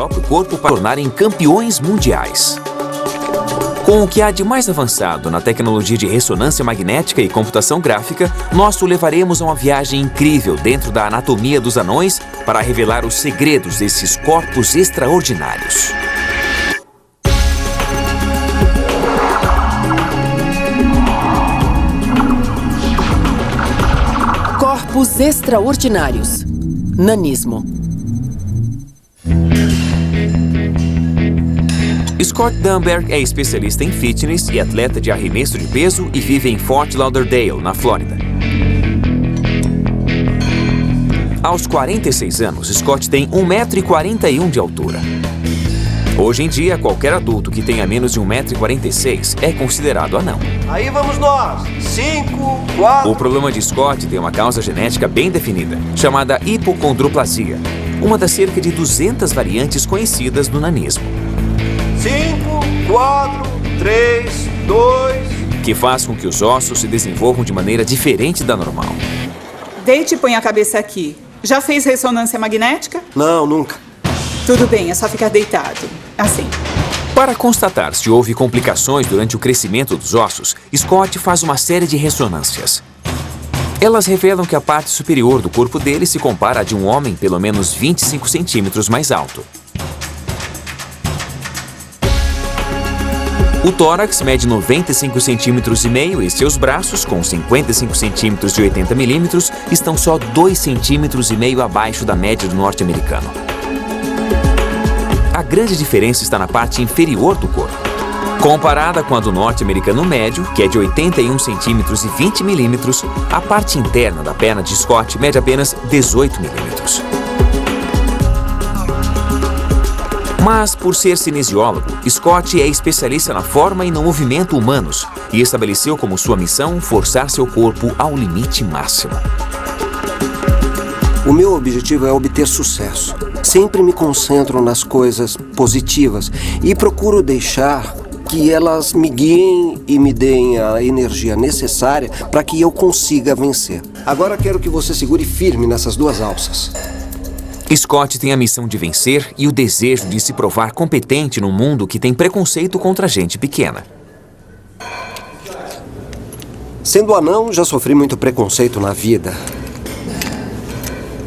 próprio corpo para tornarem campeões mundiais. Com o que há de mais avançado na tecnologia de ressonância magnética e computação gráfica, nós o levaremos a uma viagem incrível dentro da anatomia dos anões para revelar os segredos desses corpos extraordinários. Corpos extraordinários. Nanismo. Scott Dunberg é especialista em fitness e atleta de arremesso de peso e vive em Fort Lauderdale, na Flórida. Aos 46 anos, Scott tem 1,41 m de altura. Hoje em dia, qualquer adulto que tenha menos de 1,46 m é considerado anão. Aí vamos nós. 5, 4... O problema de Scott tem uma causa genética bem definida, chamada hipocondroplasia, uma das cerca de 200 variantes conhecidas do nanismo. 5, 4, 3, 2... que faz com que os ossos se desenvolvam de maneira diferente da normal. Deite e põe a cabeça aqui. Já fez ressonância magnética? Não, nunca. Tudo bem, é só ficar deitado. Assim. Para constatar se houve complicações durante o crescimento dos ossos, Scott faz uma série de ressonâncias. Elas revelam que a parte superior do corpo dele se compara a de um homem pelo menos 25 centímetros mais alto. O tórax mede 95 centímetros e meio e seus braços, com 55 centímetros de 80 milímetros, estão só 2 centímetros e meio abaixo da média do norte-americano. A grande diferença está na parte inferior do corpo. Comparada com a do norte-americano médio, que é de 81 centímetros e 20 milímetros, a parte interna da perna de Scott mede apenas 18 milímetros. Mas, por ser cinesiólogo, Scott é especialista na forma e no movimento humanos e estabeleceu como sua missão forçar seu corpo ao limite máximo. O meu objetivo é obter sucesso. Sempre me concentro nas coisas positivas e procuro deixar que elas me guiem e me deem a energia necessária para que eu consiga vencer. Agora quero que você segure firme nessas duas alças. Scott tem a missão de vencer e o desejo de se provar competente num mundo que tem preconceito contra gente pequena. Sendo anão, já sofri muito preconceito na vida.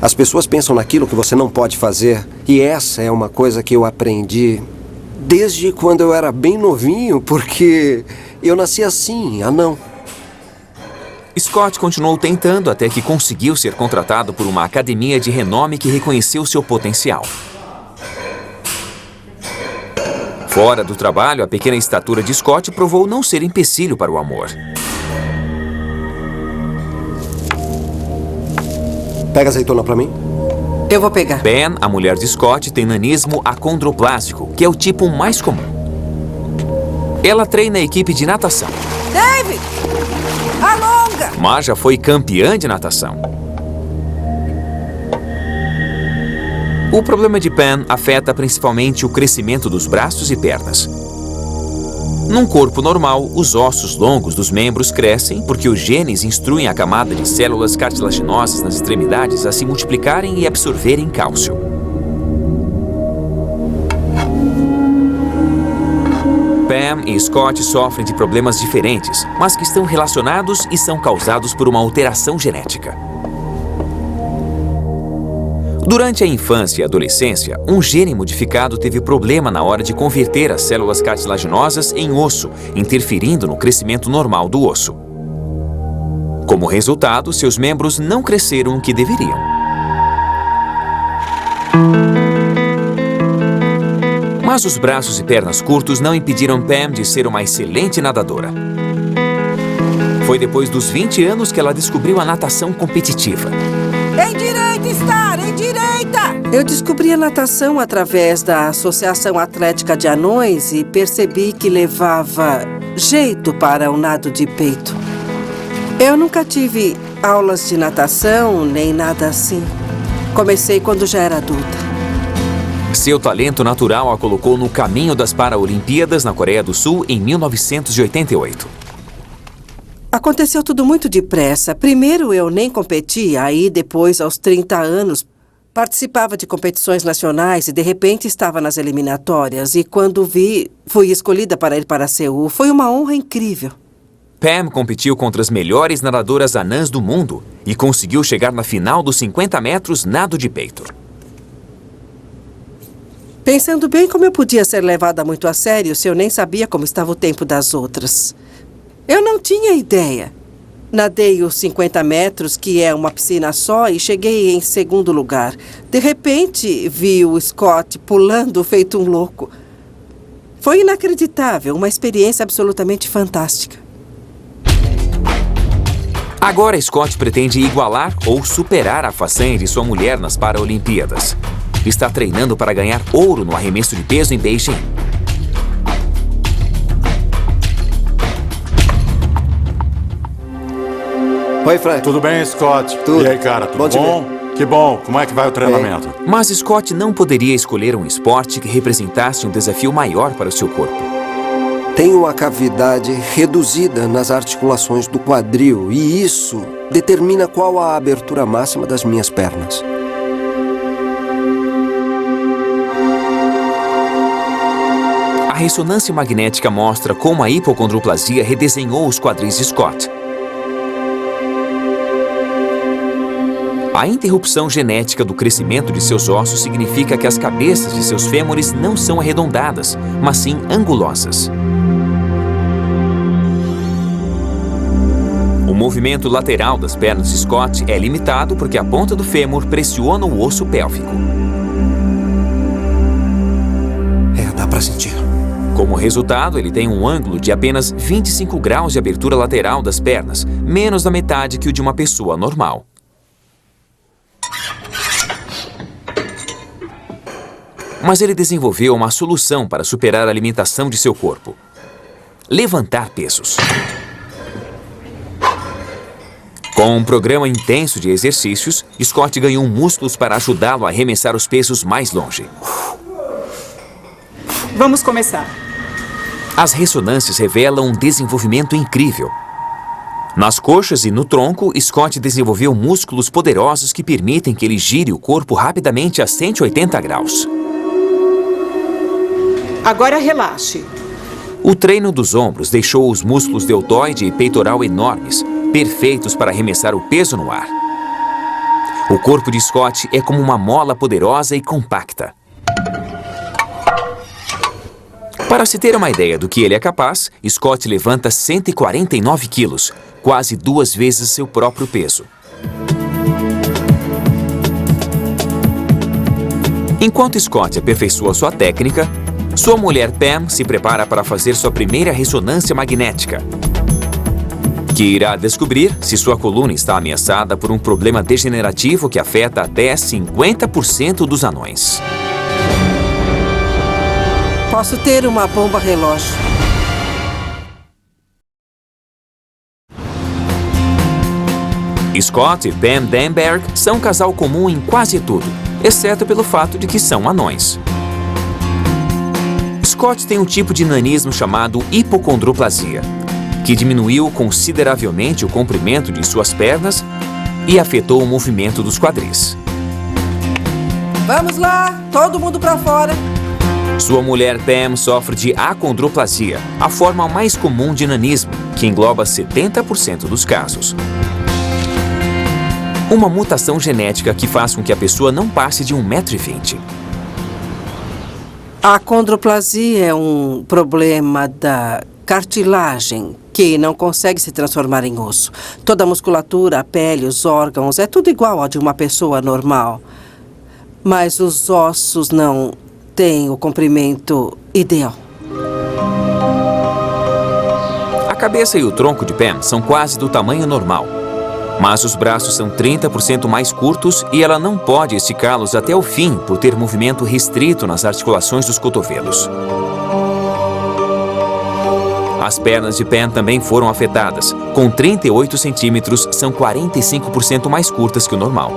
As pessoas pensam naquilo que você não pode fazer, e essa é uma coisa que eu aprendi desde quando eu era bem novinho, porque eu nasci assim, anão. Scott continuou tentando até que conseguiu ser contratado por uma academia de renome que reconheceu seu potencial. Fora do trabalho, a pequena estatura de Scott provou não ser empecilho para o amor. Pega azeitona pra mim. Eu vou pegar. Ben, a mulher de Scott, tem nanismo acondroplásico, que é o tipo mais comum. Ela treina a equipe de natação. David! Alonga! Mas já foi campeã de natação. O problema de Pam afeta principalmente o crescimento dos braços e pernas. Num corpo normal, os ossos longos dos membros crescem porque os genes instruem a camada de células cartilaginosas nas extremidades a se multiplicarem e absorverem cálcio. Pam e Scott sofrem de problemas diferentes, mas que estão relacionados e são causados por uma alteração genética. Durante a infância e adolescência, um gene modificado teve problema na hora de converter as células cartilaginosas em osso, interferindo no crescimento normal do osso. Como resultado, seus membros não cresceram o que deveriam. Mas os braços e pernas curtos não impediram Pam de ser uma excelente nadadora. Foi depois dos 20 anos que ela descobriu a natação competitiva. Endireita, Star! Endireita! Eu descobri a natação através da Associação Atlética de Anões e percebi que levava jeito para o nado de peito. Eu nunca tive aulas de natação, nem nada assim. Comecei quando já era adulta. Seu talento natural a colocou no caminho das Paralimpíadas na Coreia do Sul em 1988. Aconteceu tudo muito depressa. Primeiro eu nem competi, aí depois, aos 30 anos, Participava de competições nacionais e, de repente, estava nas eliminatórias. E quando vi, fui escolhida para ir para Seul. Foi uma honra incrível. Pam competiu contra as melhores nadadoras anãs do mundo e conseguiu chegar na final dos 50 metros nado de peito. Pensando bem, como eu podia ser levada muito a sério se eu nem sabia como estava o tempo das outras? Eu não tinha ideia. Nadei os 50 metros, que é uma piscina só, e cheguei em segundo lugar. De repente, vi o Scott pulando feito um louco. Foi inacreditável, uma experiência absolutamente fantástica. Agora Scott pretende igualar ou superar a façanha de sua mulher nas Paralimpíadas. Está treinando para ganhar ouro no arremesso de peso em Beijing. Oi, Frank. Tudo bem, Scott? Tudo. E aí, cara, tudo Bom te bom? Que bom. Como é que vai o treinamento? Mas Scott não poderia escolher um esporte que representasse um desafio maior para o seu corpo. Tenho a cavidade reduzida nas articulações do quadril e isso determina qual a abertura máxima das minhas pernas. A ressonância magnética mostra como a hipocondroplasia redesenhou os quadris de Scott. A interrupção genética do crescimento de seus ossos significa que as cabeças de seus fêmures não são arredondadas, mas sim angulosas. O movimento lateral das pernas de Scott é limitado porque a ponta do fêmur pressiona o osso pélvico. Dá pra sentir. Como resultado, ele tem um ângulo de apenas 25 graus de abertura lateral das pernas, menos da metade que o de uma pessoa normal. Mas ele desenvolveu uma solução para superar a limitação de seu corpo: levantar pesos. Com um programa intenso de exercícios, Scott ganhou músculos para ajudá-lo a arremessar os pesos mais longe. Vamos começar. As ressonâncias revelam um desenvolvimento incrível. Nas coxas e no tronco, Scott desenvolveu músculos poderosos que permitem que ele gire o corpo rapidamente a 180 graus. Agora relaxe. O treino dos ombros deixou os músculos deltoide e peitoral enormes, perfeitos para arremessar o peso no ar. O corpo de Scott é como uma mola poderosa e compacta. Para se ter uma ideia do que ele é capaz, Scott levanta 149 quilos, quase 2 vezes seu próprio peso. Enquanto Scott aperfeiçoa sua técnica, sua mulher Pam se prepara para fazer sua primeira ressonância magnética, que irá descobrir se sua coluna está ameaçada por um problema degenerativo que afeta até 50% dos anões. Posso ter uma bomba relógio. Scott e Pam Denberg são um casal comum em quase tudo, exceto pelo fato de que são anões. Scott tem um tipo de nanismo chamado hipocondroplasia, que diminuiu consideravelmente o comprimento de suas pernas e afetou o movimento dos quadris. Vamos lá, todo mundo para fora. Sua mulher Pam sofre de acondroplasia, a forma mais comum de nanismo, que engloba 70% dos casos. Uma mutação genética que faz com que a pessoa não passe de 1,20 m. A acondroplasia é um problema da cartilagem que não consegue se transformar em osso. Toda a musculatura, a pele, os órgãos, é tudo igual ao de uma pessoa normal. Mas os ossos não têm o comprimento ideal. A cabeça e o tronco de Pam são quase do tamanho normal. Mas os braços são 30% mais curtos e ela não pode esticá-los até o fim por ter movimento restrito nas articulações dos cotovelos. As pernas de Pam também foram afetadas. Com 38 centímetros, são 45% mais curtas que o normal.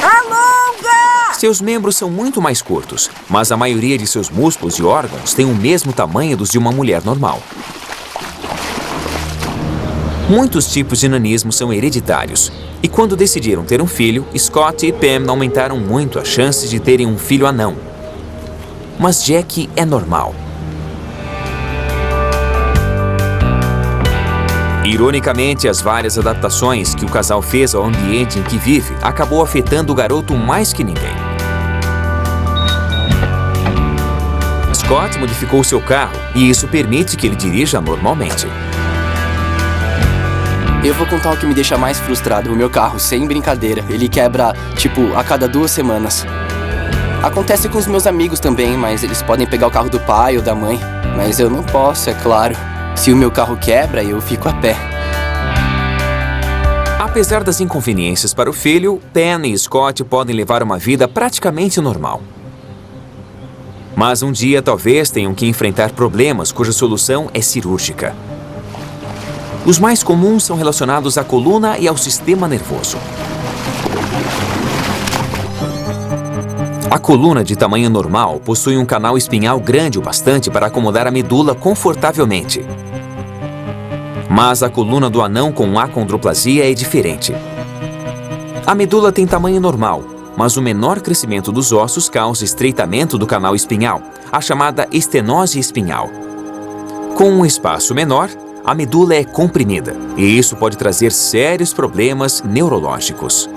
Alonga! Seus membros são muito mais curtos, mas a maioria de seus músculos e órgãos tem o mesmo tamanho dos de uma mulher normal. Muitos tipos de nanismo são hereditários, e quando decidiram ter um filho, Scott e Pam aumentaram muito as chances de terem um filho anão. Mas Jack é normal. Ironicamente, as várias adaptações que o casal fez ao ambiente em que vive acabou afetando o garoto mais que ninguém. Scott modificou seu carro e isso permite que ele dirija normalmente. Eu vou contar o que me deixa mais frustrado. O meu carro, sem brincadeira, ele quebra, a cada 2 semanas. Acontece com os meus amigos também, mas eles podem pegar o carro do pai ou da mãe. Mas eu não posso, é claro. Se o meu carro quebra, eu fico a pé. Apesar das inconveniências para o filho, Pam e Scott podem levar uma vida praticamente normal. Mas um dia talvez tenham que enfrentar problemas cuja solução é cirúrgica. Os mais comuns são relacionados à coluna e ao sistema nervoso. A coluna de tamanho normal possui um canal espinhal grande o bastante para acomodar a medula confortavelmente. Mas a coluna do anão com acondroplasia é diferente. A medula tem tamanho normal, mas o menor crescimento dos ossos causa estreitamento do canal espinhal, a chamada estenose espinhal. Com um espaço menor, a medula é comprimida, e isso pode trazer sérios problemas neurológicos.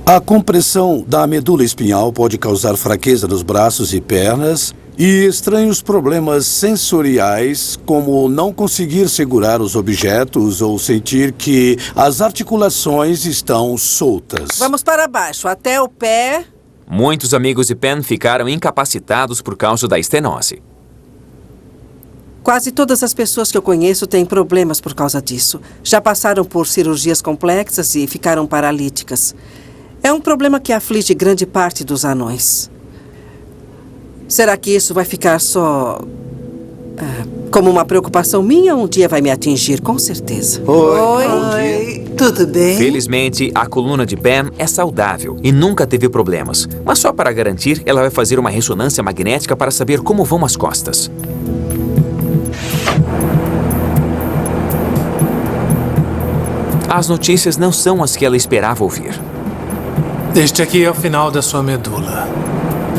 A compressão da medula espinhal pode causar fraqueza nos braços e pernas e estranhos problemas sensoriais, como não conseguir segurar os objetos ou sentir que as articulações estão soltas. Vamos para baixo, até o pé. Muitos amigos de Pam ficaram incapacitados por causa da estenose. Quase todas as pessoas que eu conheço têm problemas por causa disso. Já passaram por cirurgias complexas e ficaram paralíticas. É um problema que aflige grande parte dos anões. Será que isso vai ficar só como uma preocupação minha ou um dia vai me atingir? Com certeza. Oi, tudo bem? Felizmente, a coluna de Pam é saudável e nunca teve problemas. Mas só para garantir, ela vai fazer uma ressonância magnética para saber como vão as costas. As notícias não são as que ela esperava ouvir. Este aqui é o final da sua medula.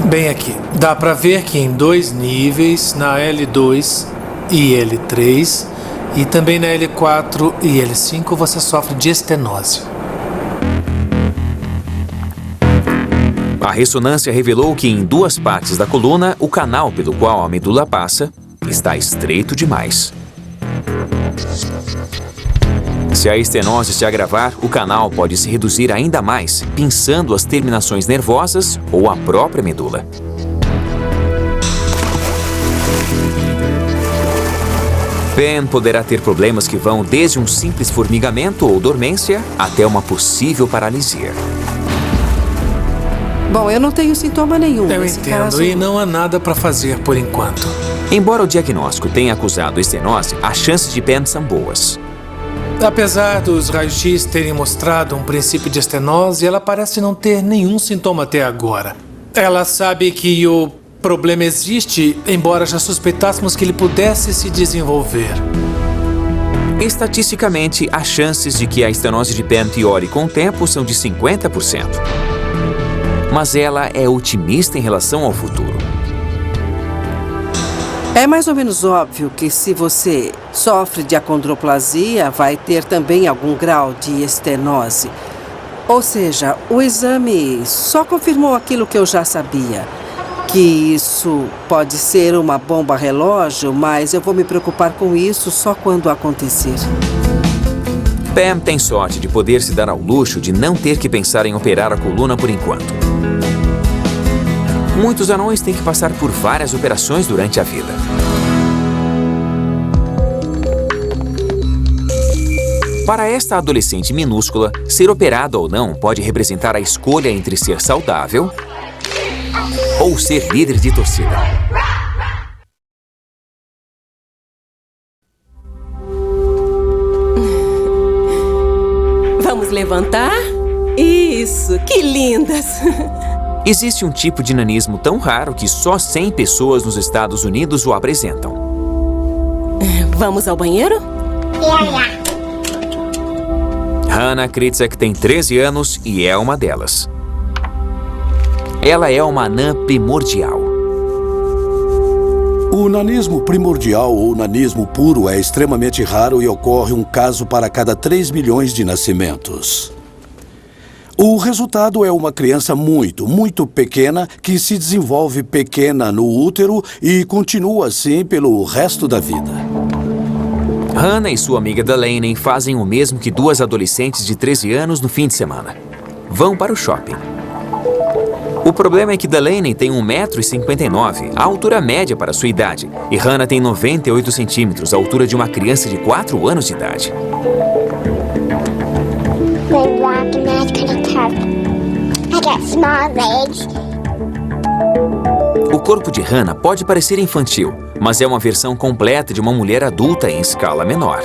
Bem aqui. Dá pra ver que em 2 níveis, na L2 e L3, e também na L4 e L5, você sofre de estenose. A ressonância revelou que em 2 partes da coluna, o canal pelo qual a medula passa está estreito demais. Se a estenose se agravar, o canal pode se reduzir ainda mais, pinçando as terminações nervosas ou a própria medula. Pam poderá ter problemas que vão desde um simples formigamento ou dormência até uma possível paralisia. Bom, eu não tenho sintoma nenhum Eu nesse entendo, caso. e não há nada pra fazer por enquanto. Embora o diagnóstico tenha acusado estenose, as chances de Pam são boas. Apesar dos raios-x terem mostrado um princípio de estenose, ela parece não ter nenhum sintoma até agora. Ela sabe que o problema existe, embora já suspeitássemos que ele pudesse se desenvolver. Estatisticamente, as chances de que a estenose de Pam piore com o tempo são de 50%. Mas ela é otimista em relação ao futuro. É mais ou menos óbvio que se você sofre de acondroplasia, vai ter também algum grau de estenose. Ou seja, o exame só confirmou aquilo que eu já sabia. Que isso pode ser uma bomba relógio, mas eu vou me preocupar com isso só quando acontecer. Pam tem sorte de poder se dar ao luxo de não ter que pensar em operar a coluna por enquanto. Muitos anões têm que passar por várias operações durante a vida. Para esta adolescente minúscula, ser operada ou não pode representar a escolha entre ser saudável ou ser líder de torcida. Vamos levantar? Isso, que lindas! Existe um tipo de nanismo tão raro que só 100 pessoas nos Estados Unidos o apresentam. Vamos ao banheiro? Hannah Kritzek tem 13 anos e é uma delas. Ela é uma anã primordial. O nanismo primordial ou nanismo puro é extremamente raro e ocorre um caso para cada 3 milhões de nascimentos. O resultado é uma criança muito pequena que se desenvolve pequena no útero e continua assim pelo resto da vida. Hannah e sua amiga Delaney fazem o mesmo que duas adolescentes de 13 anos no fim de semana. Vão para o shopping. O problema é que Delaney tem 1,59 m, a altura média para sua idade, e Hannah tem 98 centímetros, a altura de uma criança de 4 anos de idade. O corpo de Hannah pode parecer infantil, mas é uma versão completa de uma mulher adulta em escala menor.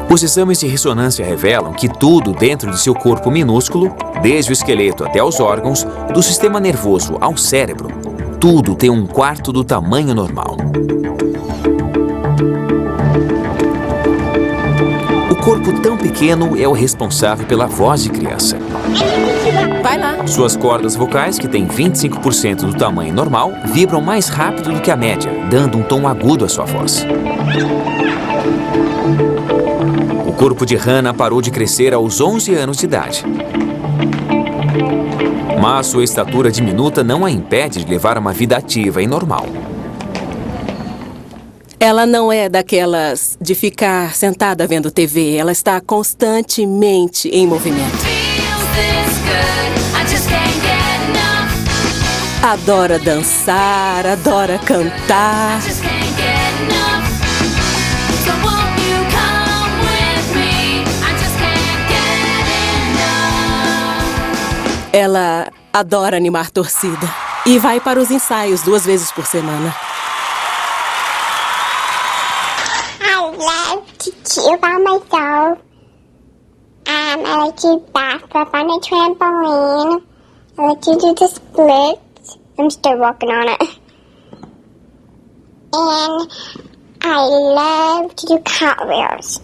Os exames de ressonância revelam que tudo dentro de seu corpo minúsculo, desde o esqueleto até os órgãos, do sistema nervoso ao cérebro, tudo tem 1/4 do tamanho normal. O corpo tão pequeno é o responsável pela voz de criança. Vai lá. Suas cordas vocais, que têm 25% do tamanho normal, vibram mais rápido do que a média, dando um tom agudo à sua voz. O corpo de Hannah parou de crescer aos 11 anos de idade. Mas sua estatura diminuta não a impede de levar uma vida ativa e normal. Ela não é daquelas de ficar sentada vendo TV. Ela está constantemente em movimento. Adora dançar, adora cantar. Ela adora animar torcida e vai para os ensaios 2 vezes por semana. I love to cheer by myself. I like to back up on a trampoline. I like to do the splits. I'm still working on it. And I love to do cartwheels.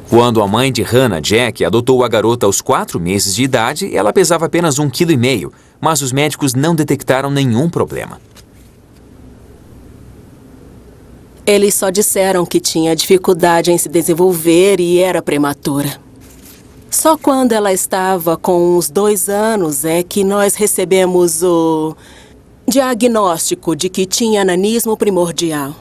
Quando a mãe de Hannah, Jack, adotou a garota aos 4 meses de idade, ela pesava apenas 1,5 kg, mas os médicos não detectaram nenhum problema. Eles só disseram que tinha dificuldade em se desenvolver e era prematura. Só quando ela estava com uns 2 anos é que nós recebemos o diagnóstico de que tinha nanismo primordial.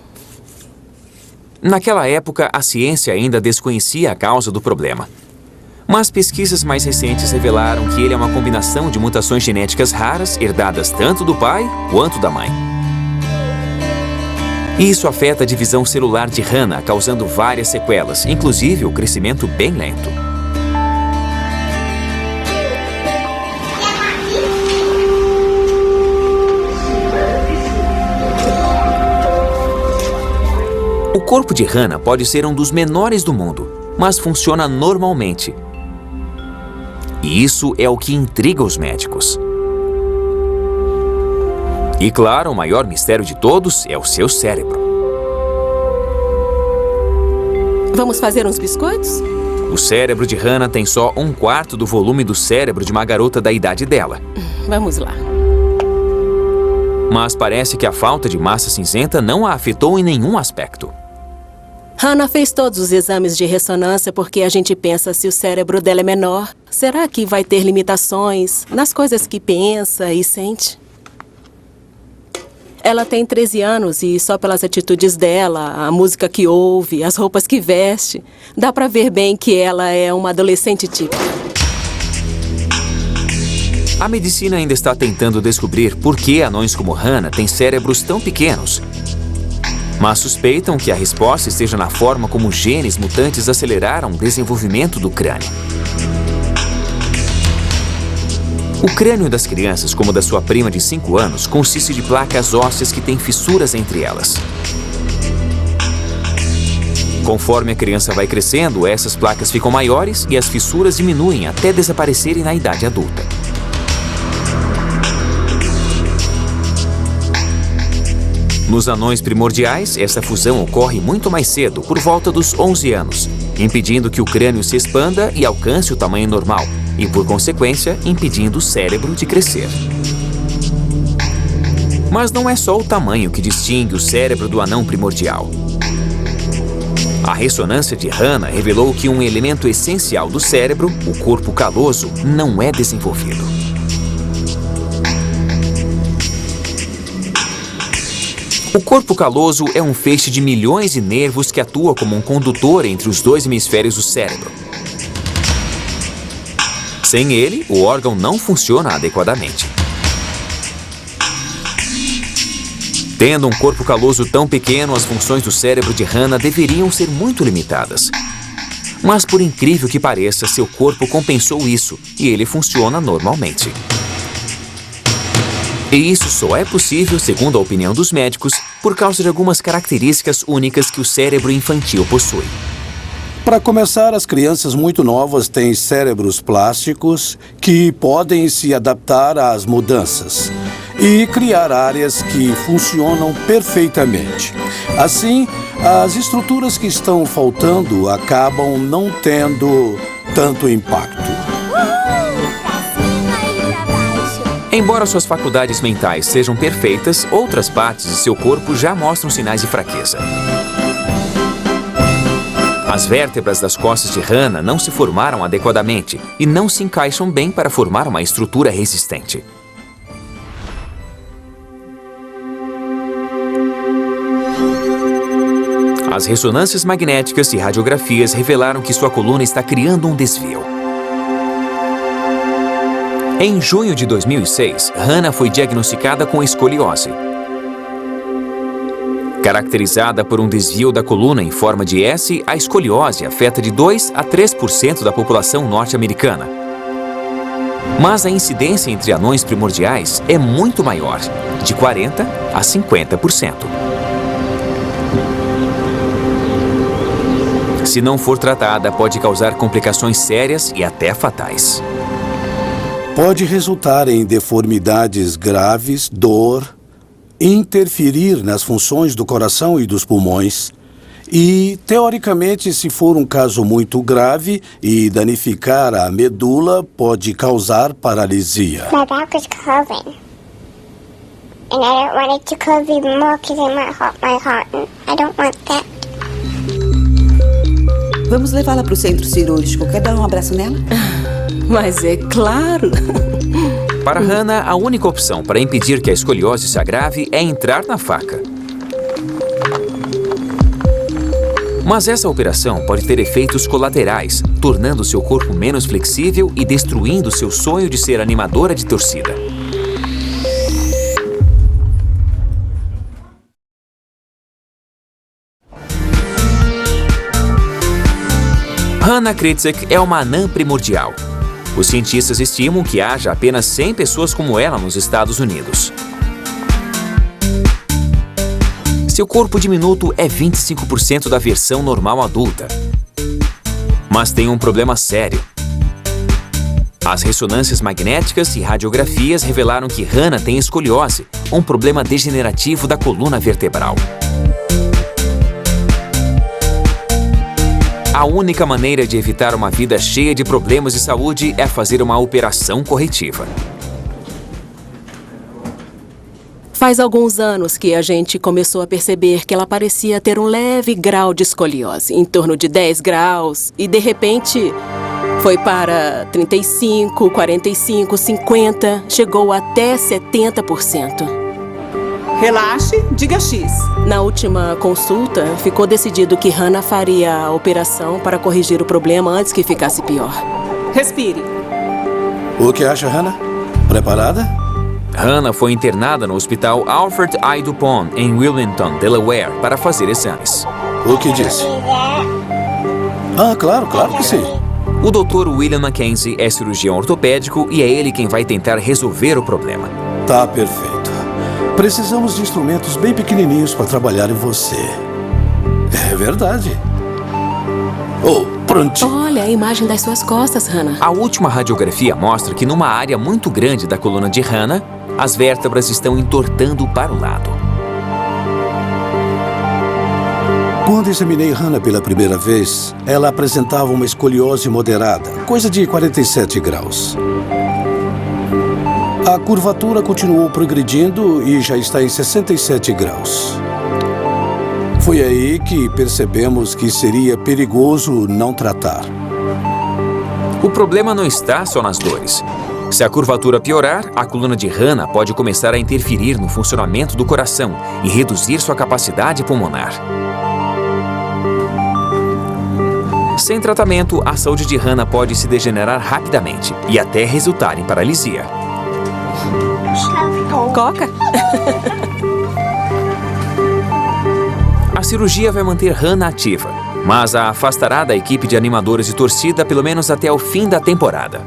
Naquela época, a ciência ainda desconhecia a causa do problema. Mas pesquisas mais recentes revelaram que ele é uma combinação de mutações genéticas raras herdadas tanto do pai quanto da mãe. Isso afeta a divisão celular de Hannah, causando várias sequelas, inclusive o crescimento bem lento. O corpo de Hannah pode ser um dos menores do mundo, mas funciona normalmente. E isso é o que intriga os médicos. E claro, o maior mistério de todos é o seu cérebro. Vamos fazer uns biscoitos? O cérebro de Hannah tem só 1/4 do volume do cérebro de uma garota da idade dela. Vamos lá. Mas parece que a falta de massa cinzenta não a afetou em nenhum aspecto. Hannah fez todos os exames de ressonância porque a gente pensa se o cérebro dela é menor. Será que vai ter limitações nas coisas que pensa e sente? Ela tem 13 anos e só pelas atitudes dela, a música que ouve, as roupas que veste, dá pra ver bem que ela é uma adolescente típica. A medicina ainda está tentando descobrir por que anões como Hannah têm cérebros tão pequenos. Mas suspeitam que a resposta esteja na forma como genes mutantes aceleraram o desenvolvimento do crânio. O crânio das crianças, como o da sua prima de 5 anos, consiste de placas ósseas que têm fissuras entre elas. Conforme a criança vai crescendo, essas placas ficam maiores e as fissuras diminuem até desaparecerem na idade adulta. Nos anões primordiais, essa fusão ocorre muito mais cedo, por volta dos 11 anos, impedindo que o crânio se expanda e alcance o tamanho normal, e, por consequência, impedindo o cérebro de crescer. Mas não é só o tamanho que distingue o cérebro do anão primordial. A ressonância de Hannah revelou que um elemento essencial do cérebro, o corpo caloso, não é desenvolvido. O corpo caloso é um feixe de milhões de nervos que atua como um condutor entre os dois hemisférios do cérebro. Sem ele, o órgão não funciona adequadamente. Tendo um corpo caloso tão pequeno, as funções do cérebro de Hannah deveriam ser muito limitadas. Mas, por incrível que pareça, seu corpo compensou isso e ele funciona normalmente. E isso só é possível, segundo a opinião dos médicos, por causa de algumas características únicas que o cérebro infantil possui. Para começar, as crianças muito novas têm cérebros plásticos que podem se adaptar às mudanças e criar áreas que funcionam perfeitamente. Assim, as estruturas que estão faltando acabam não tendo tanto impacto. Embora suas faculdades mentais sejam perfeitas, outras partes de seu corpo já mostram sinais de fraqueza. As vértebras das costas de Hannah não se formaram adequadamente e não se encaixam bem para formar uma estrutura resistente. As ressonâncias magnéticas e radiografias revelaram que sua coluna está criando um desvio. Em junho de 2006, Hannah foi diagnosticada com escoliose. Caracterizada por um desvio da coluna em forma de S, a escoliose afeta de 2 a 3% da população norte-americana. Mas a incidência entre anões primordiais é muito maior, de 40 a 50%. Se não for tratada, pode causar complicações sérias e até fatais. Pode resultar em deformidades graves, dor, interferir nas funções do coração e dos pulmões. E, teoricamente, se for um caso muito grave e danificar a medula, pode causar paralisia. My back is curving. And I don't want it to curve even more because it might hurt my heart. And I don't want that. Vamos levá-la para o centro cirúrgico. Quer dar um abraço nela? Mas é claro. Para Hannah, a única opção para impedir que a escoliose se agrave é entrar na faca. Mas essa operação pode ter efeitos colaterais, tornando seu corpo menos flexível e destruindo seu sonho de ser animadora de torcida. Hannah Kritzek é uma anã primordial. Os cientistas estimam que haja apenas 100 pessoas como ela nos Estados Unidos. Seu corpo diminuto é 25% da versão normal adulta. Mas tem um problema sério. As ressonâncias magnéticas e radiografias revelaram que Hannah tem escoliose, um problema degenerativo da coluna vertebral. A única maneira de evitar uma vida cheia de problemas de saúde é fazer uma operação corretiva. Faz alguns anos que a gente começou a perceber que ela parecia ter um leve grau de escoliose, em torno de 10 graus, e de repente foi para 35, 45, 50, chegou até 70%. Relaxe, diga X. Na última consulta, ficou decidido que Hannah faria a operação para corrigir o problema antes que ficasse pior. Respire. O que acha, Hannah? Preparada? Hannah foi internada no hospital Alfred I. DuPont, em Wilmington, Delaware, para fazer exames. O que disse? Ah, claro que sim. O Dr. William Mackenzie é cirurgião ortopédico e é ele quem vai tentar resolver o problema. Tá perfeito. Precisamos de instrumentos bem pequenininhos para trabalhar em você. É verdade. Oh, prontinho. Olha a imagem das suas costas, Hannah. A última radiografia mostra que numa área muito grande da coluna de Hannah, as vértebras estão entortando para o lado. Quando examinei Hannah pela primeira vez, ela apresentava uma escoliose moderada, coisa de 47 graus. A curvatura continuou progredindo e já está em 67 graus. Foi aí que percebemos que seria perigoso não tratar. O problema não está só nas dores. Se a curvatura piorar, a coluna de Hannah pode começar a interferir no funcionamento do coração e reduzir sua capacidade pulmonar. Sem tratamento, a saúde de Hannah pode se degenerar rapidamente e até resultar em paralisia. Coca? A cirurgia vai manter Hannah ativa, mas a afastará da equipe de animadores de torcida pelo menos até o fim da temporada.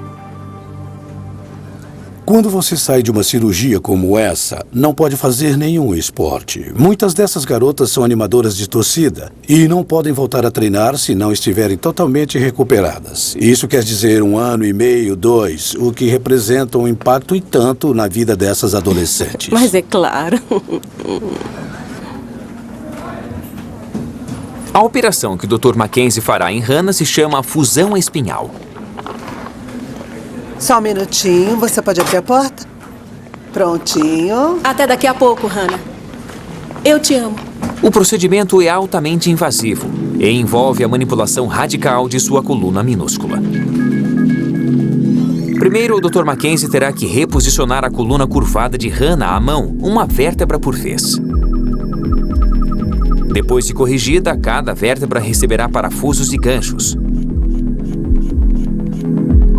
Quando você sai de uma cirurgia como essa, não pode fazer nenhum esporte. Muitas dessas garotas são animadoras de torcida e não podem voltar a treinar se não estiverem totalmente recuperadas. Isso quer dizer 1 ano e meio, 2, o que representa um impacto e tanto na vida dessas adolescentes. Mas é claro. A operação que o Dr. Mackenzie fará em Hannah se chama fusão espinhal. Só um minutinho, você pode abrir a porta? Prontinho. Até daqui a pouco, Hannah. Eu te amo. O procedimento é altamente invasivo e envolve a manipulação radical de sua coluna minúscula. Primeiro, o Dr. Mackenzie terá que reposicionar a coluna curvada de Hannah à mão, uma vértebra por vez. Depois de corrigida, cada vértebra receberá parafusos e ganchos.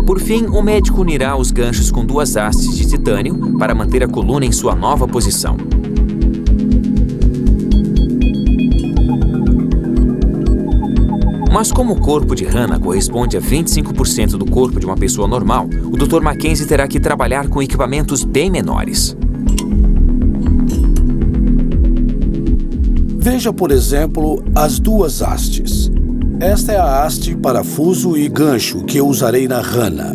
Por fim, o médico unirá os ganchos com 2 hastes de titânio para manter a coluna em sua nova posição. Mas como o corpo de Hannah corresponde a 25% do corpo de uma pessoa normal, o Dr. Mackenzie terá que trabalhar com equipamentos bem menores. Veja, por exemplo, as 2 hastes. Esta é a haste, parafuso e gancho que eu usarei na Hannah.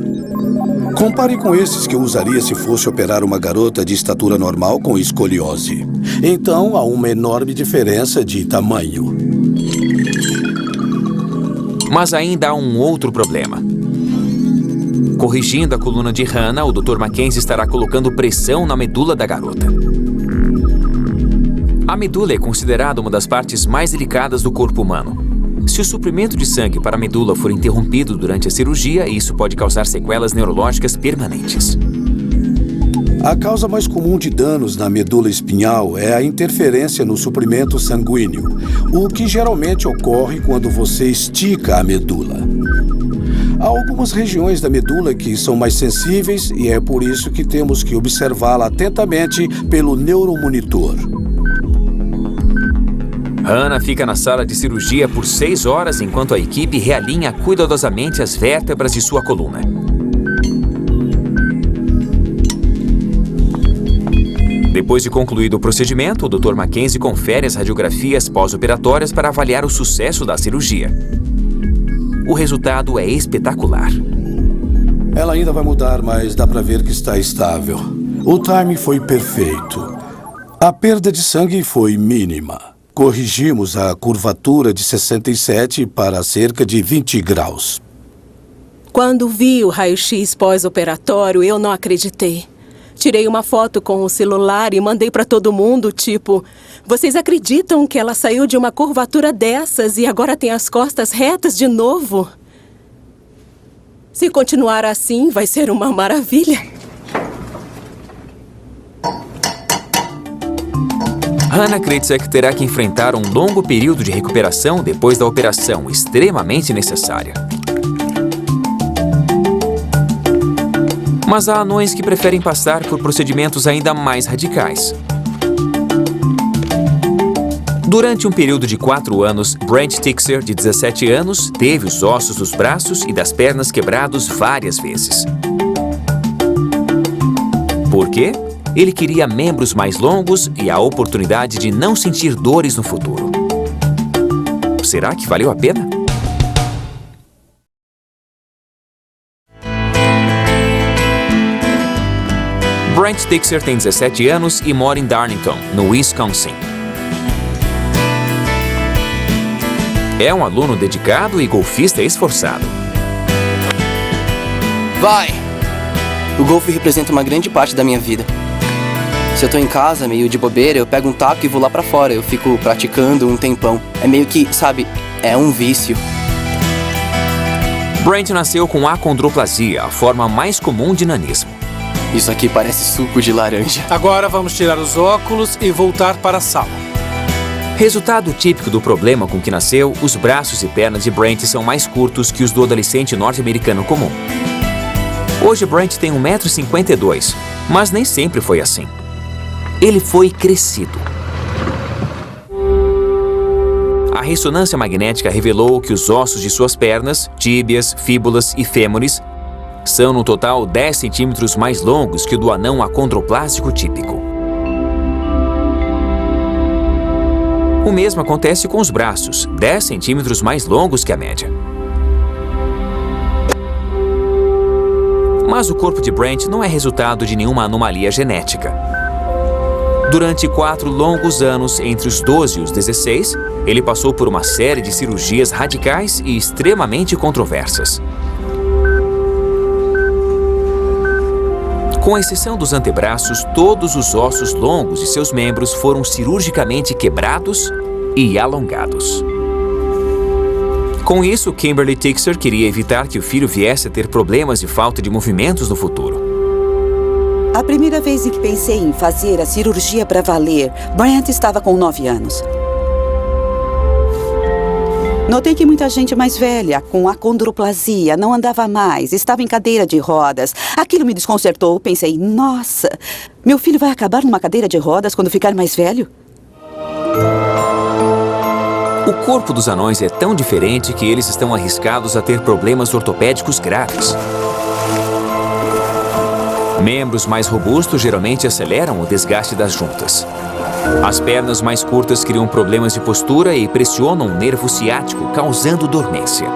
Compare com esses que eu usaria se fosse operar uma garota de estatura normal com escoliose. Então, há uma enorme diferença de tamanho. Mas ainda há um outro problema. Corrigindo a coluna de Hannah, o Dr. Mackenzie estará colocando pressão na medula da garota. A medula é considerada uma das partes mais delicadas do corpo humano. Se o suprimento de sangue para a medula for interrompido durante a cirurgia, isso pode causar sequelas neurológicas permanentes. A causa mais comum de danos na medula espinhal é a interferência no suprimento sanguíneo, o que geralmente ocorre quando você estica a medula. Há algumas regiões da medula que são mais sensíveis e é por isso que temos que observá-la atentamente pelo neuromonitor. Hannah fica na sala de cirurgia por 6 horas enquanto a equipe realinha cuidadosamente as vértebras de sua coluna. Depois de concluído o procedimento, o Dr. Mackenzie confere as radiografias pós-operatórias para avaliar o sucesso da cirurgia. O resultado é espetacular. Ela ainda vai mudar, mas dá pra ver que está estável. O timing foi perfeito. A perda de sangue foi mínima. Corrigimos a curvatura de 67 para cerca de 20 graus. Quando vi o raio-x pós-operatório, eu não acreditei. Tirei uma foto com o celular e mandei para todo mundo, tipo... Vocês acreditam que ela saiu de uma curvatura dessas e agora tem as costas retas de novo? Se continuar assim, vai ser uma maravilha. Hannah Kritzek terá que enfrentar um longo período de recuperação depois da operação extremamente necessária. Mas há anões que preferem passar por procedimentos ainda mais radicais. Durante um período de 4 anos, Brent Tixer, de 17 anos, teve os ossos dos braços e das pernas quebrados várias vezes. Por quê? Ele queria membros mais longos e a oportunidade de não sentir dores no futuro. Será que valeu a pena? Brent Tixer tem 17 anos e mora em Darlington, no Wisconsin. É um aluno dedicado e golfista esforçado. Vai! O golfe representa uma grande parte da minha vida. Se eu tô em casa, meio de bobeira, eu pego um taco e vou lá pra fora. Eu fico praticando um tempão. É meio que, sabe, é um vício. Brent nasceu com acondroplasia, a forma mais comum de nanismo. Isso aqui parece suco de laranja. Agora vamos tirar os óculos e voltar para a sala. Resultado típico do problema com que nasceu, os braços e pernas de Brent são mais curtos que os do adolescente norte-americano comum. Hoje Brent tem 1,52 m, mas nem sempre foi assim. Ele foi crescido. A ressonância magnética revelou que os ossos de suas pernas, tíbias, fíbulas e fêmures são no total 10 centímetros mais longos que o do anão acondroplásico típico. O mesmo acontece com os braços, 10 centímetros mais longos que a média. Mas o corpo de Brent não é resultado de nenhuma anomalia genética. Durante 4 longos anos, entre os 12 e os 16, ele passou por uma série de cirurgias radicais e extremamente controversas. Com exceção dos antebraços, todos os ossos longos de seus membros foram cirurgicamente quebrados e alongados. Com isso, Kimberly Tixer queria evitar que o filho viesse a ter problemas de falta de movimentos no futuro. A primeira vez em que pensei em fazer a cirurgia para valer, Brent estava com 9 anos. Notei que muita gente mais velha, com acondroplasia, não andava mais, estava em cadeira de rodas. Aquilo me desconcertou. Pensei, nossa, meu filho vai acabar numa cadeira de rodas quando ficar mais velho? O corpo dos anões é tão diferente que eles estão arriscados a ter problemas ortopédicos graves. Membros mais robustos geralmente aceleram o desgaste das juntas. As pernas mais curtas criam problemas de postura e pressionam o nervo ciático, causando dormência.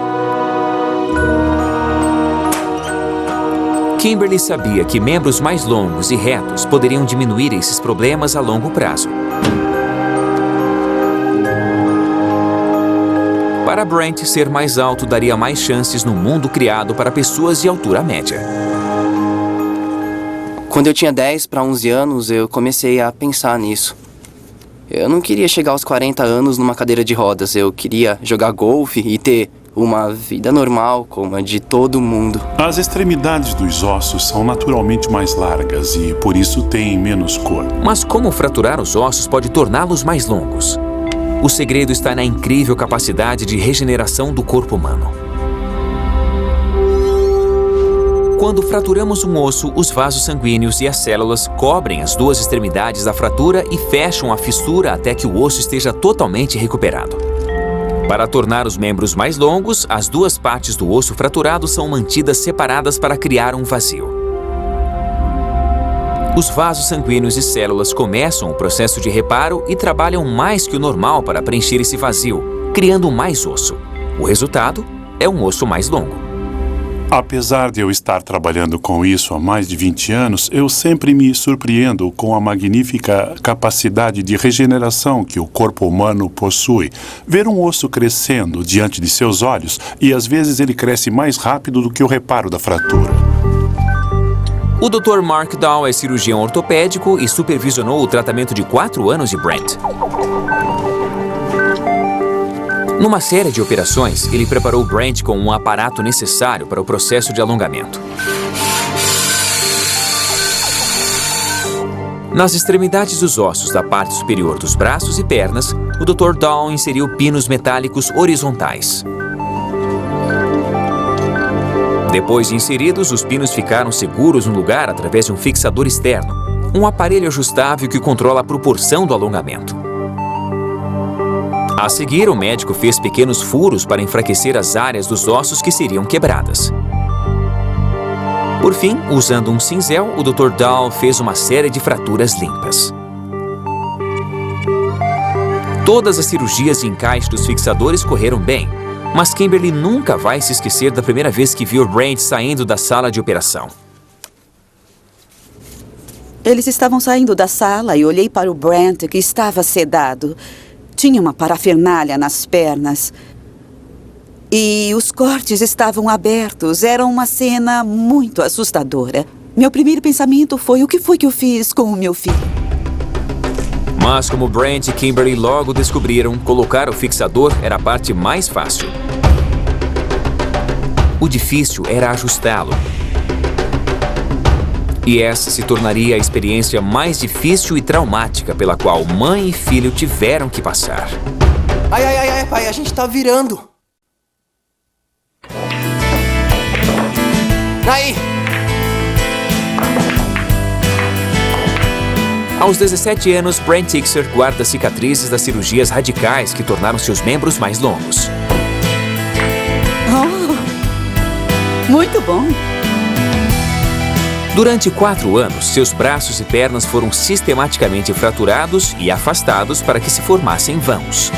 Kimberly sabia que membros mais longos e retos poderiam diminuir esses problemas a longo prazo. Para Brent, ser mais alto daria mais chances no mundo criado para pessoas de altura média. Quando eu tinha 10 para 11 anos, eu comecei a pensar nisso. Eu não queria chegar aos 40 anos numa cadeira de rodas. Eu queria jogar golfe e ter uma vida normal, como a de todo mundo. As extremidades dos ossos são naturalmente mais largas e, por isso, têm menos cor. Mas como fraturar os ossos pode torná-los mais longos? O segredo está na incrível capacidade de regeneração do corpo humano. Quando fraturamos um osso, os vasos sanguíneos e as células cobrem as duas extremidades da fratura e fecham a fissura até que o osso esteja totalmente recuperado. Para tornar os membros mais longos, as duas partes do osso fraturado são mantidas separadas para criar um vazio. Os vasos sanguíneos e células começam o processo de reparo e trabalham mais que o normal para preencher esse vazio, criando mais osso. O resultado é um osso mais longo. Apesar de eu estar trabalhando com isso há mais de 20 anos, eu sempre me surpreendo com a magnífica capacidade de regeneração que o corpo humano possui. Ver um osso crescendo diante de seus olhos e às vezes ele cresce mais rápido do que o reparo da fratura. O Dr. Mark Dahl é cirurgião ortopédico e supervisionou o tratamento de 4 anos de Brent. Numa série de operações, ele preparou Brent com um aparato necessário para o processo de alongamento. Nas extremidades dos ossos da parte superior dos braços e pernas, o Dr. Dahl inseriu pinos metálicos horizontais. Depois de inseridos, os pinos ficaram seguros no lugar através de um fixador externo, um aparelho ajustável que controla a proporção do alongamento. A seguir, o médico fez pequenos furos para enfraquecer as áreas dos ossos que seriam quebradas. Por fim, usando um cinzel, o Dr. Dahl fez uma série de fraturas limpas. Todas as cirurgias de encaixe dos fixadores correram bem, mas Kimberly nunca vai se esquecer da primeira vez que viu Brent saindo da sala de operação. Eles estavam saindo da sala e olhei para o Brent, que estava sedado. Tinha uma parafernália nas pernas. E os cortes estavam abertos. Era uma cena muito assustadora. Meu primeiro pensamento foi: o que foi que eu fiz com o meu filho? Mas como Brent e Kimberly logo descobriram, colocar o fixador era a parte mais fácil. O difícil era ajustá-lo. E essa se tornaria a experiência mais difícil e traumática pela qual mãe e filho tiveram que passar. Ai, pai, a gente tá virando. Aí! Aos 17 anos, Brent Tixer guarda cicatrizes das cirurgias radicais que tornaram seus membros mais longos. Oh, muito bom! Durante 4 anos, seus braços e pernas foram sistematicamente fraturados e afastados para que se formassem vãos.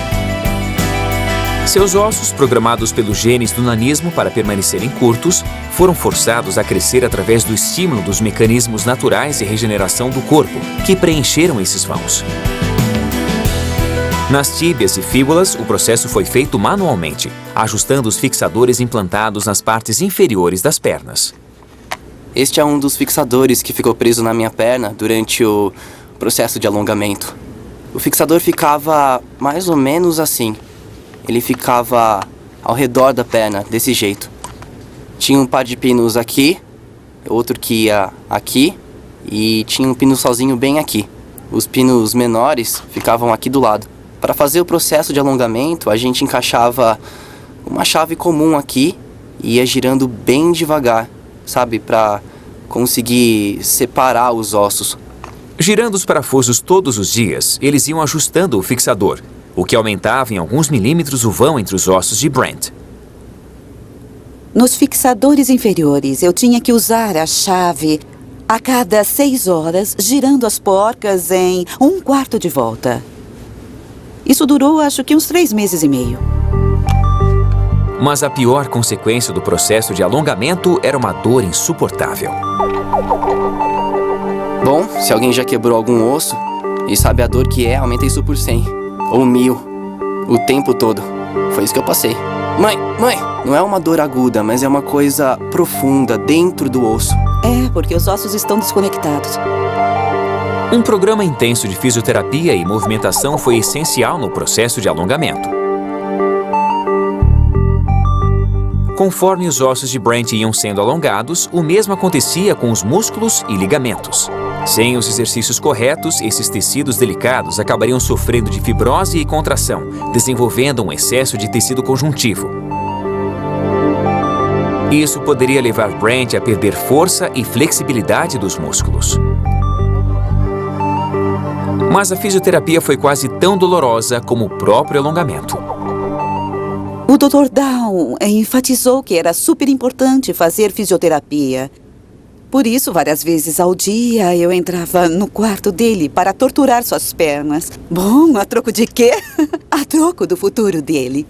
Seus ossos, programados pelos genes do nanismo para permanecerem curtos, foram forçados a crescer através do estímulo dos mecanismos naturais de regeneração do corpo, que preencheram esses vãos. Nas tíbias e fíbulas, o processo foi feito manualmente, ajustando os fixadores implantados nas partes inferiores das pernas. Este é um dos fixadores que ficou preso na minha perna durante o processo de alongamento. O fixador ficava mais ou menos assim. Ele ficava ao redor da perna, desse jeito. Tinha um par de pinos aqui, outro que ia aqui, e tinha um pino sozinho bem aqui. Os pinos menores ficavam aqui do lado. Para fazer o processo de alongamento, a gente encaixava uma chave comum aqui e ia girando bem devagar, sabe? Para conseguir separar os ossos. Girando os parafusos todos os dias, eles iam ajustando o fixador, o que aumentava em alguns milímetros o vão entre os ossos de Brent. Nos fixadores inferiores, eu tinha que usar a chave a cada 6 horas, girando as porcas em 1/4 de volta. Isso durou, acho que uns 3 meses e meio. Mas a pior consequência do processo de alongamento era uma dor insuportável. Bom, se alguém já quebrou algum osso e sabe a dor que é, aumenta isso por 100 ou 1000 o tempo todo. Foi isso que eu passei. Mãe, não é uma dor aguda, mas é uma coisa profunda dentro do osso. É, porque os ossos estão desconectados. Um programa intenso de fisioterapia e movimentação foi essencial no processo de alongamento. Conforme os ossos de Brent iam sendo alongados, o mesmo acontecia com os músculos e ligamentos. Sem os exercícios corretos, esses tecidos delicados acabariam sofrendo de fibrose e contração, desenvolvendo um excesso de tecido conjuntivo. Isso poderia levar Brent a perder força e flexibilidade dos músculos. Mas a fisioterapia foi quase tão dolorosa como o próprio alongamento. O Dr. Down enfatizou que era super importante fazer fisioterapia. Por isso, várias vezes ao dia, eu entrava no quarto dele para torturar suas pernas. Bom, a troco de quê? A troco do futuro dele.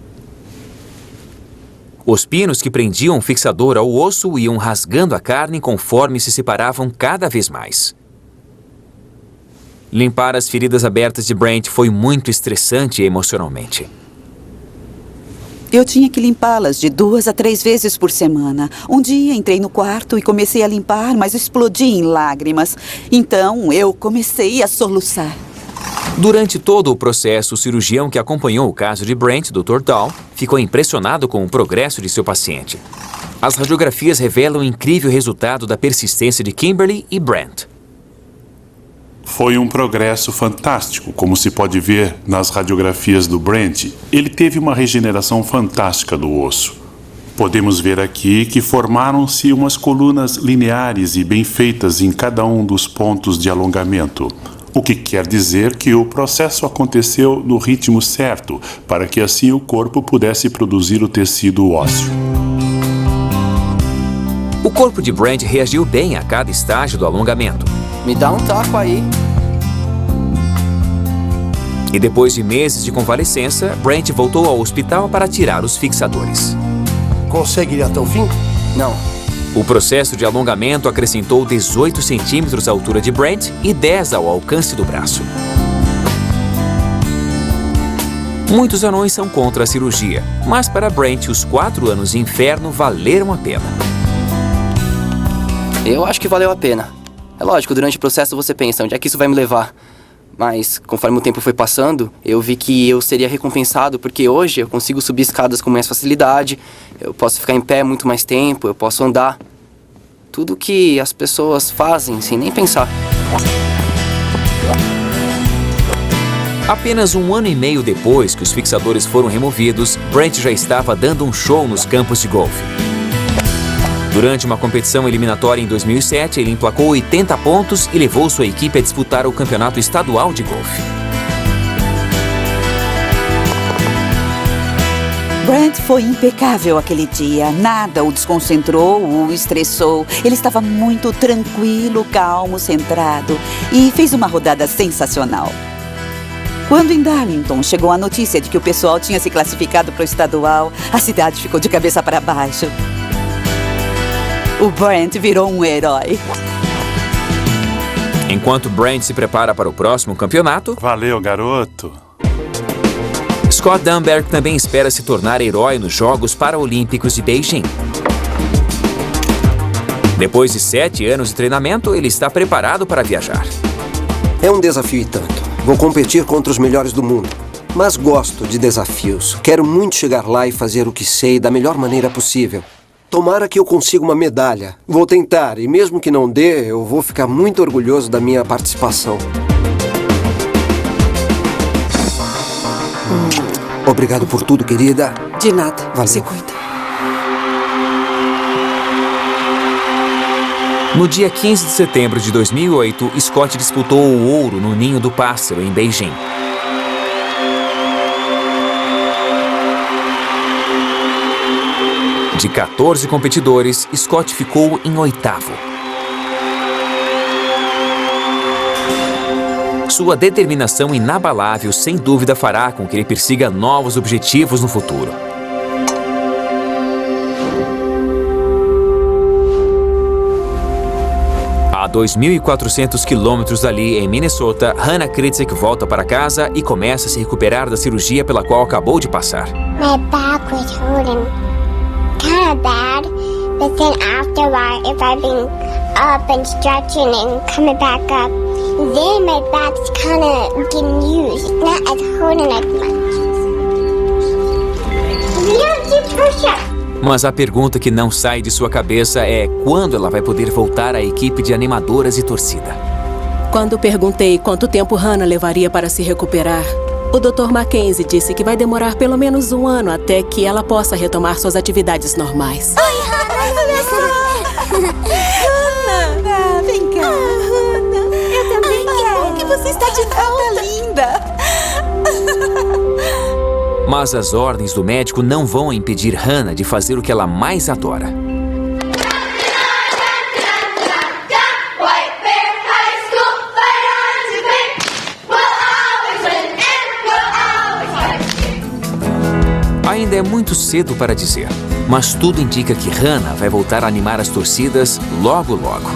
Os pinos que prendiam o fixador ao osso iam rasgando a carne conforme se separavam cada vez mais. Limpar as feridas abertas de Brent foi muito estressante emocionalmente. Eu tinha que limpá-las de 2 a 3 vezes por semana. Um dia entrei no quarto e comecei a limpar, mas explodi em lágrimas. Então eu comecei a soluçar. Durante todo o processo, o cirurgião que acompanhou o caso de Brent, Dr. Dahl, ficou impressionado com o progresso de seu paciente. As radiografias revelam o incrível resultado da persistência de Kimberly e Brent. Foi um progresso fantástico, como se pode ver nas radiografias do Brent. Ele teve uma regeneração fantástica do osso. Podemos ver aqui que formaram-se umas colunas lineares e bem feitas em cada um dos pontos de alongamento, o que quer dizer que o processo aconteceu no ritmo certo, para que assim o corpo pudesse produzir o tecido ósseo. O corpo de Brent reagiu bem a cada estágio do alongamento. Me dá um taco aí. E depois de meses de convalescença, Brent voltou ao hospital para tirar os fixadores. Consegue ir até o fim? Não. O processo de alongamento acrescentou 18 centímetros à altura de Brent e 10 ao alcance do braço. Muitos anões são contra a cirurgia, mas para Brent, os 4 anos de inferno valeram a pena. Eu acho que valeu a pena. É lógico, durante o processo você pensa, onde é que isso vai me levar? Mas, conforme o tempo foi passando, eu vi que eu seria recompensado, porque hoje eu consigo subir escadas com mais facilidade, eu posso ficar em pé muito mais tempo, eu posso andar. Tudo que as pessoas fazem sem nem pensar. Apenas 1 ano e meio depois que os fixadores foram removidos, Brent já estava dando um show nos campos de golfe. Durante uma competição eliminatória em 2007, ele emplacou 80 pontos e levou sua equipe a disputar o campeonato estadual de golfe. Brent foi impecável aquele dia. Nada o desconcentrou, o estressou. Ele estava muito tranquilo, calmo, centrado e fez uma rodada sensacional. Quando em Darlington chegou a notícia de que o pessoal tinha se classificado para o estadual, a cidade ficou de cabeça para baixo. O Brent virou um herói. Enquanto Brent se prepara para o próximo campeonato... Valeu, garoto! Scott Dunberg também espera se tornar herói nos Jogos Paralímpicos de Beijing. Depois de 7 anos de treinamento, ele está preparado para viajar. É um desafio e tanto. Vou competir contra os melhores do mundo. Mas gosto de desafios. Quero muito chegar lá e fazer o que sei da melhor maneira possível. Tomara que eu consiga uma medalha. Vou tentar, e mesmo que não dê, eu vou ficar muito orgulhoso da minha participação. Obrigado por tudo, querida. De nada. Valeu. Se cuida. No dia 15 de setembro de 2008, Scott disputou o ouro no Ninho do Pássaro, em Beijing. De 14 competidores, Scott ficou em 8º. Sua determinação inabalável, sem dúvida, fará com que ele persiga novos objetivos no futuro. A 2.400 quilômetros dali, em Minnesota, Hannah Kritzek volta para casa e começa a se recuperar da cirurgia pela qual acabou de passar. My back was hurting kind of bad, but then after a while, if I've been up and stretching and coming back up, then my back's kind of getting used. It's not as hurting as much. We don't do push-ups. Mas a pergunta que não sai de sua cabeça é quando ela vai poder voltar à equipe de animadoras e torcida. Quando perguntei quanto tempo Hannah levaria para se recuperar, o Dr. Mackenzie disse que vai demorar pelo menos 1 ano até que ela possa retomar suas atividades normais. Oi, Hannah! Olha só! Hannah! Vem cá! Hannah! Eu também quero! Que você está de volta! Linda! Mas as ordens do médico não vão impedir Hannah de fazer o que ela mais adora. Ainda é muito cedo para dizer, mas tudo indica que Hannah vai voltar a animar as torcidas logo logo.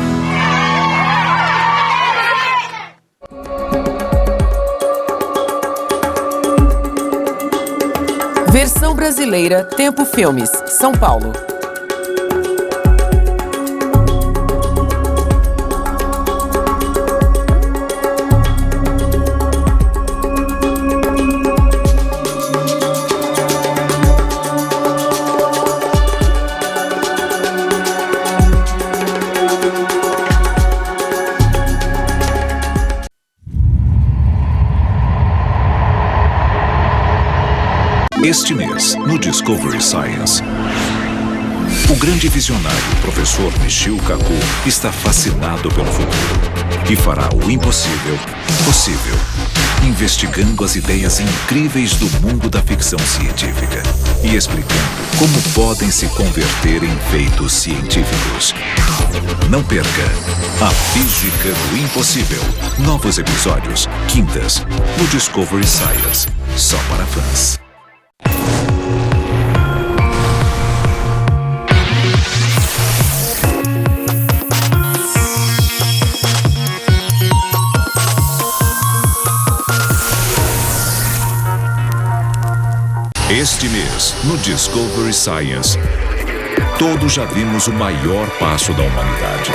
Versão brasileira, Tempo Filmes, São Paulo. Este mês, no Discovery Science, o grande visionário professor Michio Kaku está fascinado pelo futuro e fará o impossível possível, investigando as ideias incríveis do mundo da ficção científica e explicando como podem se converter em feitos científicos. Não perca a Física do Impossível. Novos episódios, quintas, no Discovery Science, só para fãs. no Discovery Science. Todos já vimos o maior passo da humanidade.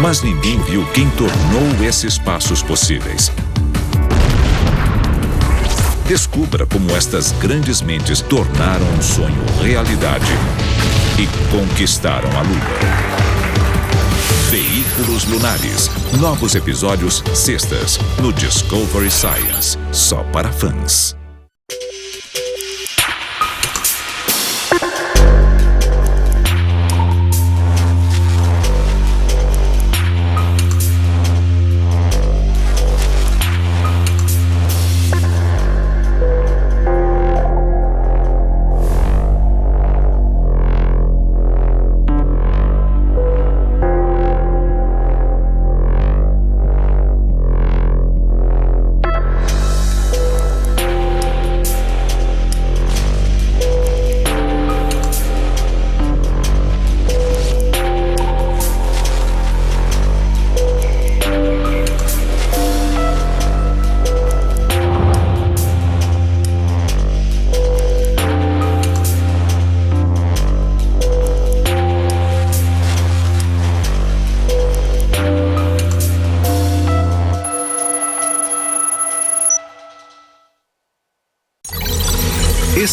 Mas ninguém viu quem tornou esses passos possíveis. Descubra como estas grandes mentes tornaram um sonho realidade e conquistaram a Lua. Veículos Lunares. Novos episódios sextas no Discovery Science. Só para fãs.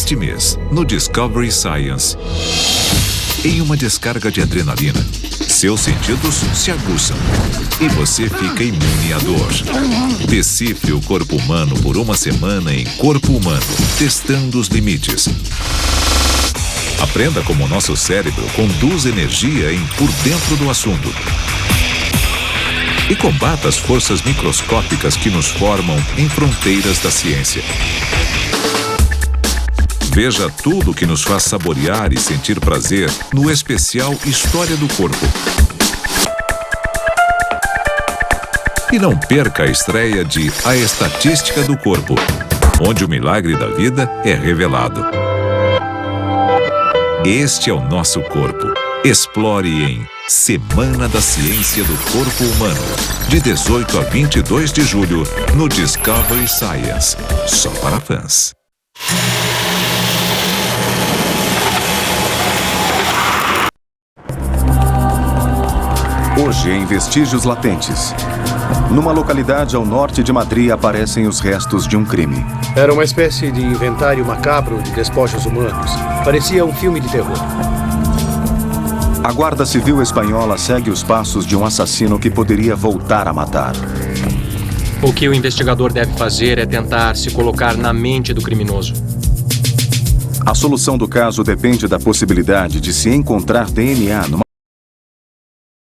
Este mês, no Discovery Science, em uma descarga de adrenalina, seus sentidos se aguçam e você fica imune à dor. Decifre o corpo humano por uma semana em Corpo Humano, testando os limites. Aprenda como o nosso cérebro conduz energia em Por Dentro do Assunto. E combata as forças microscópicas que nos formam em Fronteiras da Ciência. Veja tudo que nos faz saborear e sentir prazer no especial História do Corpo. E não perca a estreia de A Estatística do Corpo, onde o milagre da vida é revelado. Este é o nosso corpo. Explore em Semana da Ciência do Corpo Humano, de 18 a 22 de julho, no Discovery Science. Só para fãs. Hoje, em Vestígios Latentes. Numa localidade ao norte de Madrid aparecem os restos de um crime. Era uma espécie de inventário macabro de despojos humanos. Parecia um filme de terror. A Guarda Civil Espanhola segue os passos de um assassino que poderia voltar a matar. O que o investigador deve fazer é tentar se colocar na mente do criminoso. A solução do caso depende da possibilidade de se encontrar DNA numa